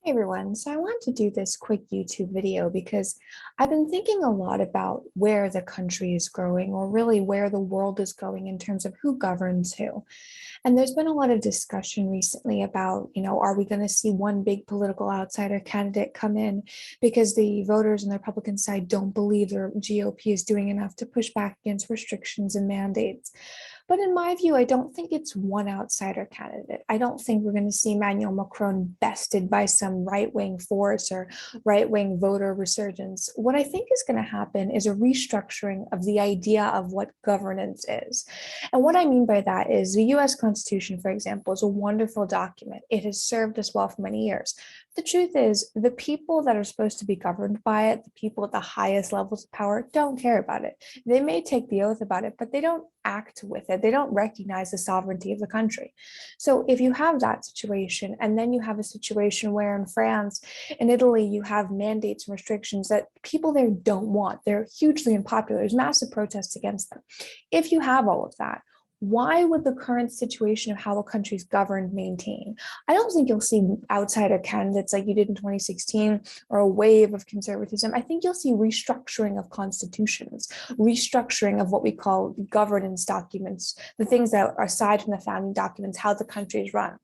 Hey everyone, so I want to do this quick YouTube video because I've been thinking a lot about where the country is growing, or really where the world is going in terms of who governs who. And there's been a lot of discussion recently about, are we going to see one big political outsider candidate come in because the voters on the Republican side don't believe the GOP is doing enough to push back against restrictions and mandates. But in my view, I don't think it's one outsider candidate. I don't think we're going to see Emmanuel Macron bested by some right-wing force or right-wing voter resurgence. What I think is going to happen is a restructuring of the idea of what governance is. And what I mean by that is the US Constitution, for example, is a wonderful document. It has served us well for many years. The truth is, the people that are supposed to be governed by it, the people at the highest levels of power, don't care about it. They may take the oath about it, but they don't act with it. They don't recognize the sovereignty of the country. So if you have that situation, and then you have a situation where in France and Italy, you have mandates and restrictions that people there don't want, they're hugely unpopular. There's massive protests against them. If you have all of that, why would the current situation of how a country is governed maintain? I don't think you'll see outsider candidates like you did in 2016 or a wave of conservatism. I think you'll see restructuring of constitutions, restructuring of what we call governance documents, the things that are aside from the founding documents, how the country is run.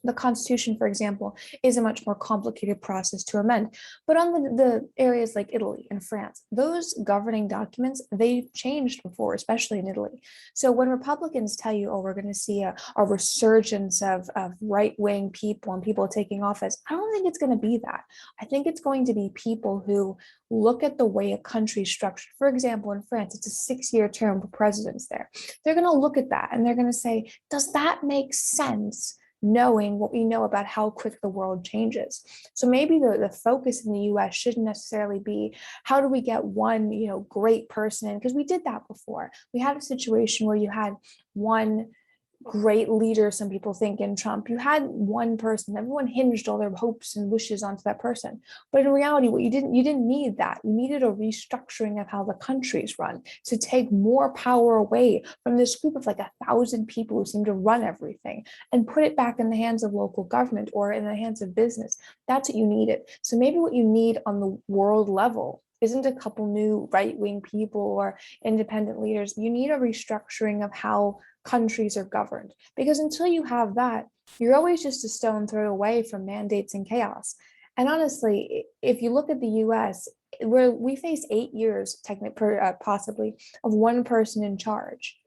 The Constitution, for example, is a much more complicated process to amend. But on the areas like Italy and France, those governing documents, they've changed before, especially in Italy. So when Republicans tell you, oh, we're going to see a resurgence of right-wing people and people taking office, I don't think it's going to be that. I think it's going to be people who look at the way a country is structured. For example, in France, it's a 6-year term for presidents there. They're going to look at that and they're going to say, does that make sense? Knowing what we know about how quick the world changes. So maybe the focus in the US shouldn't necessarily be how do we get one, great person in, because we did that before. We had a situation where you had one great leader, some people think, in Trump. You had one person, everyone hinged all their hopes and wishes onto that person. But in reality, what you didn't need that. You needed a restructuring of how the country's run to take more power away from this group of like 1,000 people who seem to run everything and put it back in the hands of local government or in the hands of business. That's what you needed. So maybe what you need on the world level isn't a couple new right-wing people or independent leaders. You need a restructuring of how countries are governed. Because until you have that, you're always just a stone throw away from mandates and chaos. And honestly, if you look at the US, where we face 8 years, possibly, of one person in charge,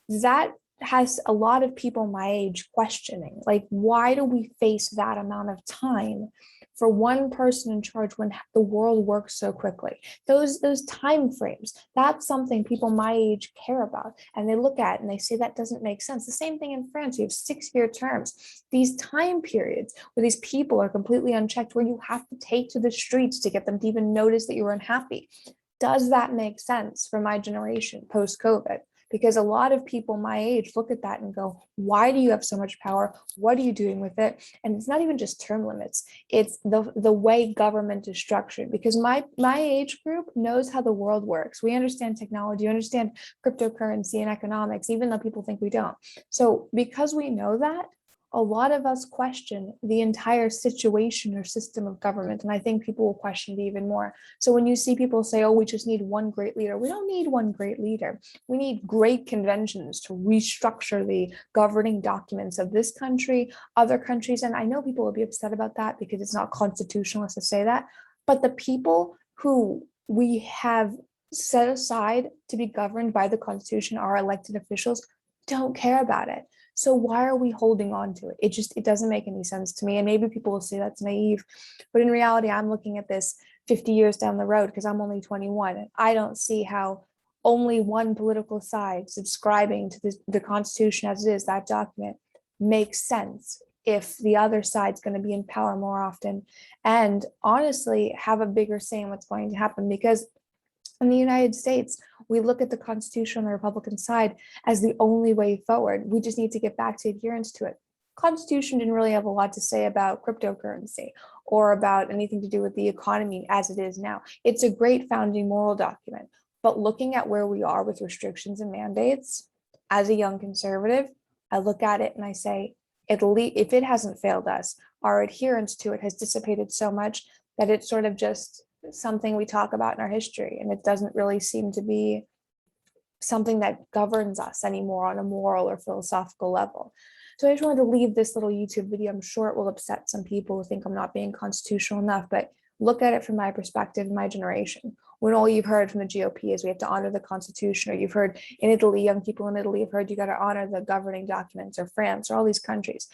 that has a lot of people my age questioning, like, why do we face that amount of time for one person in charge when the world works so quickly? Those time frames, that's something people my age care about, and they look at and they say that doesn't make sense. The same thing in France. You have 6-year terms, these time periods where these people are completely unchecked, where you have to take to the streets to get them to even notice that you're unhappy. Does that make sense for my generation post COVID? Because a lot of people my age look at that and go, why do you have so much power? What are you doing with it? And it's not even just term limits. It's the way government is structured. Because my age group knows how the world works. We understand technology, we understand cryptocurrency and economics, even though people think we don't. So because we know that, a lot of us question the entire situation or system of government. And I think people will question it even more. So when you see people say, oh, we just need one great leader, we don't need one great leader. We need great conventions to restructure the governing documents of this country, other countries. And I know people will be upset about that because it's not constitutionalist to say that. But the people who we have set aside to be governed by the Constitution, our elected officials, don't care about it. So why are we holding on to it? It doesn't make any sense to me. And maybe people will say that's naive, but in reality, I'm looking at this 50 years down the road because I'm only 21. And I don't see how only one political side subscribing to the Constitution as it is, that document, makes sense if the other side's going to be in power more often and honestly have a bigger say in what's going to happen. Because in the United States, we look at the Constitution on the Republican side as the only way forward. We just need to get back to adherence to it. Constitution didn't really have a lot to say about cryptocurrency or about anything to do with the economy as it is now. It's a great founding moral document, but looking at where we are with restrictions and mandates, as a young conservative, I look at it and I say, at least if it hasn't failed us, our adherence to it has dissipated so much that it's sort of just something we talk about in our history, and it doesn't really seem to be something that governs us anymore on a moral or philosophical level. So I just wanted to leave this little YouTube video. I'm sure it will upset some people who think I'm not being constitutional enough, but look at it from my perspective, my generation. When all you've heard from the GOP is we have to honor the Constitution, or you've heard in Italy, young people in Italy have heard you got to honor the governing documents, or France, or all these countries.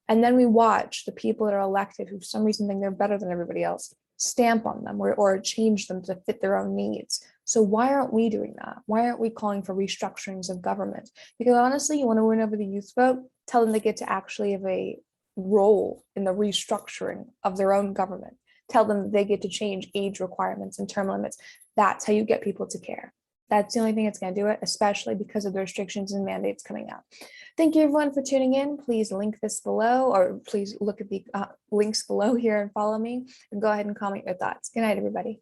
And then we watch the people that are elected who for some reason think they're better than everybody else stamp on them, or change them to fit their own needs. So why aren't we doing that? Why aren't we calling for restructurings of government? Because honestly, you want to win over the youth vote, tell them they get to actually have a role in the restructuring of their own government. Tell them that they get to change age requirements and term limits. That's how you get people to care. That's the only thing that's going to do it, especially because of the restrictions and mandates coming out. Thank you everyone for tuning in. Please link this below, or please look at the links below here and follow me, and go ahead and comment your thoughts. Good night, everybody.